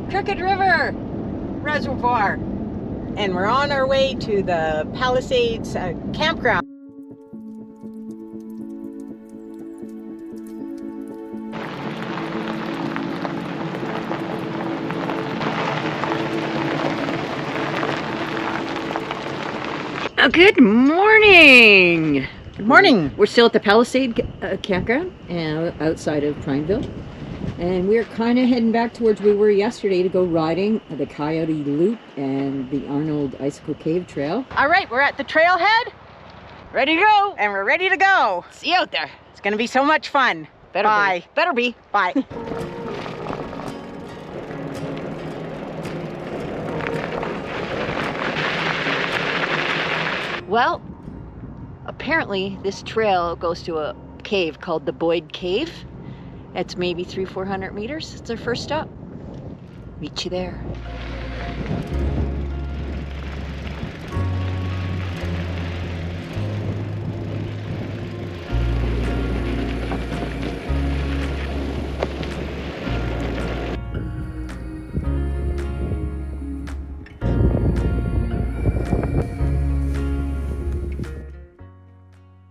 Crooked River Reservoir. And we're on our way to the Palisades campground. Good morning! Good morning! We're still at the Palisade campground outside of Prineville. And we're kind of heading back towards where we were yesterday to go riding the Coyote Loop and the Arnold Icicle Cave Trail. All right, we're at the trailhead. Ready to go! And we're ready to go. See you out there. It's gonna be so much fun. Bye. Better be. Bye. Well, apparently this trail goes to a cave called the Boyd Cave. It's maybe 300-400 meters. It's our first stop. Meet you there.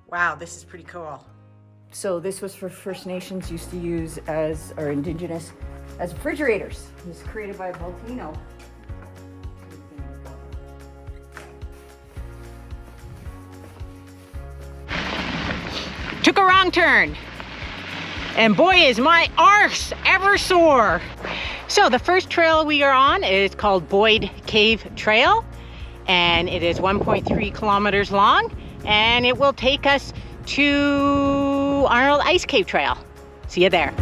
Wow, this is pretty cool. So this was for First Nations used to use as, or Indigenous, as refrigerators. It was created by a volcano. Took a wrong turn. And boy, is my arse ever sore. So the first trail we are on is called Boyd Cave Trail. And it is 1.3 kilometers long. And it will take us to Arnold Ice Cave Trail. See you there.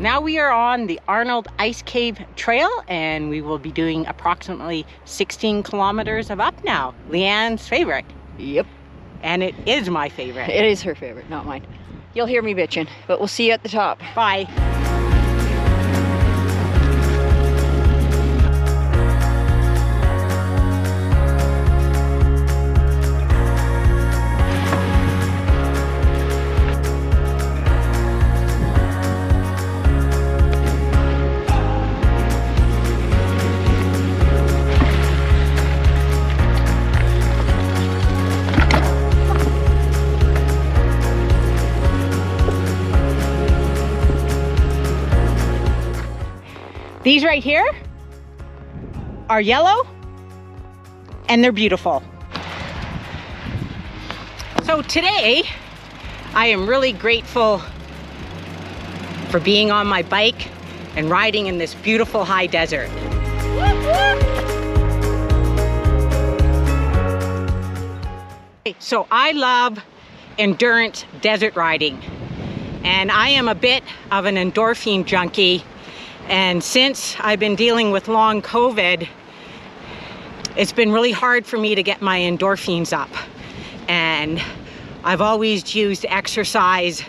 Now we are on the Arnold Ice Cave Trail, and we will be doing approximately 16 kilometers of up now. Leanne's favorite. Yep. And it is my favorite. It is her favorite, not mine. You'll hear me bitching, but we'll see you at the top. Bye. These right here are yellow and they're beautiful. So today I am really grateful for being on my bike and riding in this beautiful high desert. So I love endurance desert riding, and I am a bit of an endorphin junkie. And since I've been dealing with long COVID, it's been really hard for me to get my endorphins up. And I've always used exercise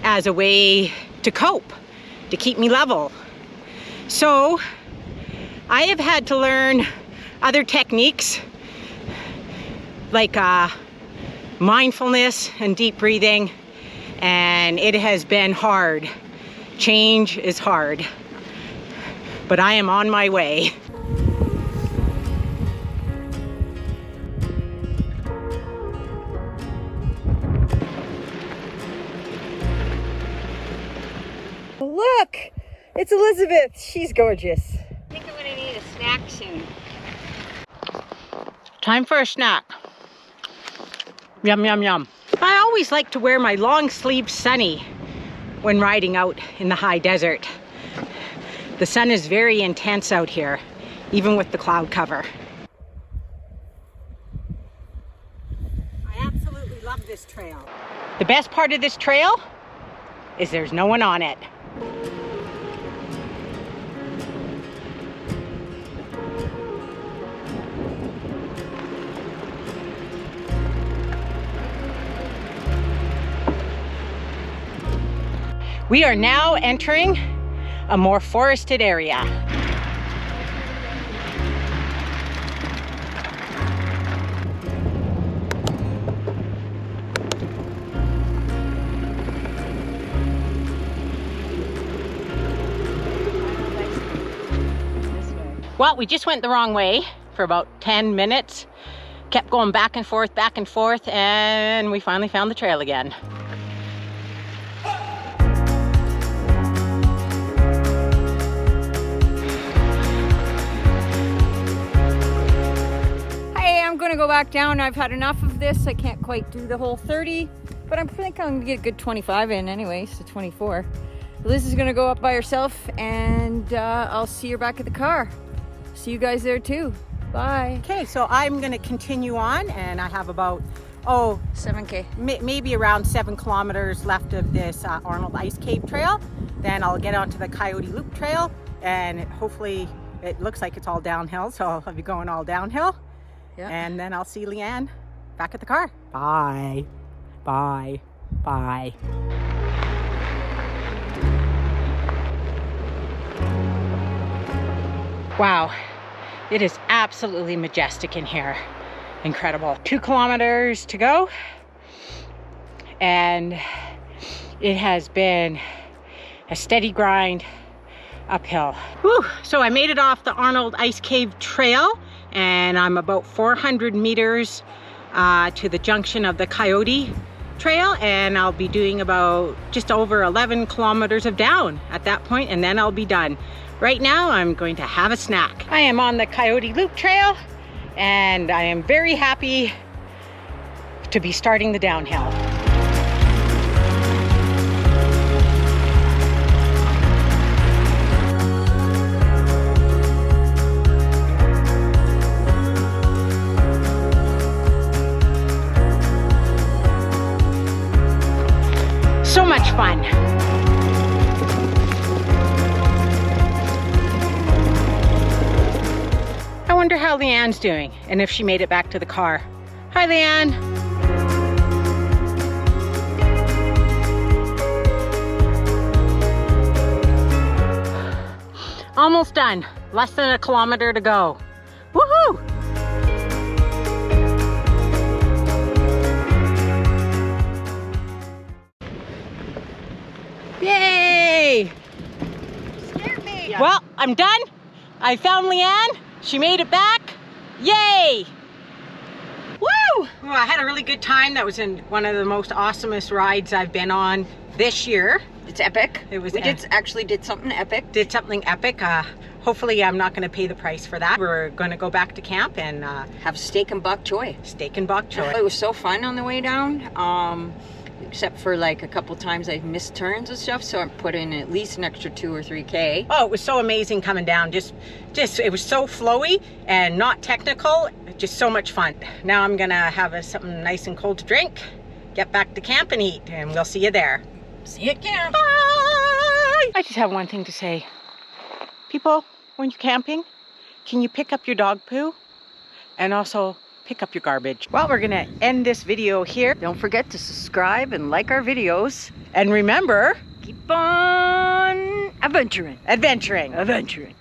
as a way to cope, to keep me level. So I have had to learn other techniques like mindfulness and deep breathing, and it has been hard. Change is hard, but I am on my way. Look, it's Elizabeth. She's gorgeous. I think I'm gonna need a snack soon. Time for a snack. Yum, yum, yum. I always like to wear my long sleeve sunny when riding out in the high desert. The sun is very intense out here, even with the cloud cover. I absolutely love this trail. The best part of this trail is there's no one on it. We are now entering a more forested area. Well, we just went the wrong way for about 10 minutes. Kept going back and forth, and we finally found the trail again. Hey, I'm gonna go back down. I've had enough of this. I can't quite do the whole 30, but I think I'm gonna get a good 25 in anyway, so 24. Liz is gonna go up by herself, and I'll see her back at the car. See you guys there too. Bye. Okay, so I'm gonna continue on, and I have about 7K. Maybe around 7 kilometers left of this Arnold Ice Cave Trail. Then I'll get onto the Coyote Loop Trail, and hopefully it looks like it's all downhill, so I'll be going all downhill. Yeah. And then I'll see Leeann back at the car. Bye. Bye. Bye. Wow, it is absolutely majestic in here. Incredible. 2 kilometers to go, and it has been a steady grind uphill. Whew. So I made it off the Arnold Ice Cave Trail, and I'm about 400 meters to the junction of the Coyote Trail, and I'll be doing about just over 11 kilometers of down at that point, and then I'll be done. Right now, I'm going to have a snack. I am on the Coyote Loop Trail, and I am very happy to be starting the downhill. So much fun. I wonder how Leann's doing and if she made it back to the car. Hi, Leann. Almost done. Less than a kilometer to go. Woohoo! Yay! Scared me. Well, I'm done. I found Leann. She made it back. Yay! Woo! Well, I had a really good time. That was in one of the most awesomest rides I've been on this year. It's epic. It was. We actually did something epic. Did something epic. Hopefully, I'm not going to pay the price for that. We're going to go back to camp and Have steak and bok choy. Steak and bok choy. It was so fun on the way down. Except for like a couple times I missed turns and stuff, so I put in at least an extra 2 or 3K. Oh, it was so amazing coming down. Just it was so flowy and not technical. Just so much fun. Now I'm gonna have something nice and cold to drink, get back to camp and eat, and we'll see you there. See you at camp. Bye! I just have one thing to say. People, when you're camping, can you pick up your dog poo? And also pick up your garbage. Well, we're gonna end this video here. Don't forget to subscribe and like our videos. And remember, Keep on adventuring. adventuring. Adventuring.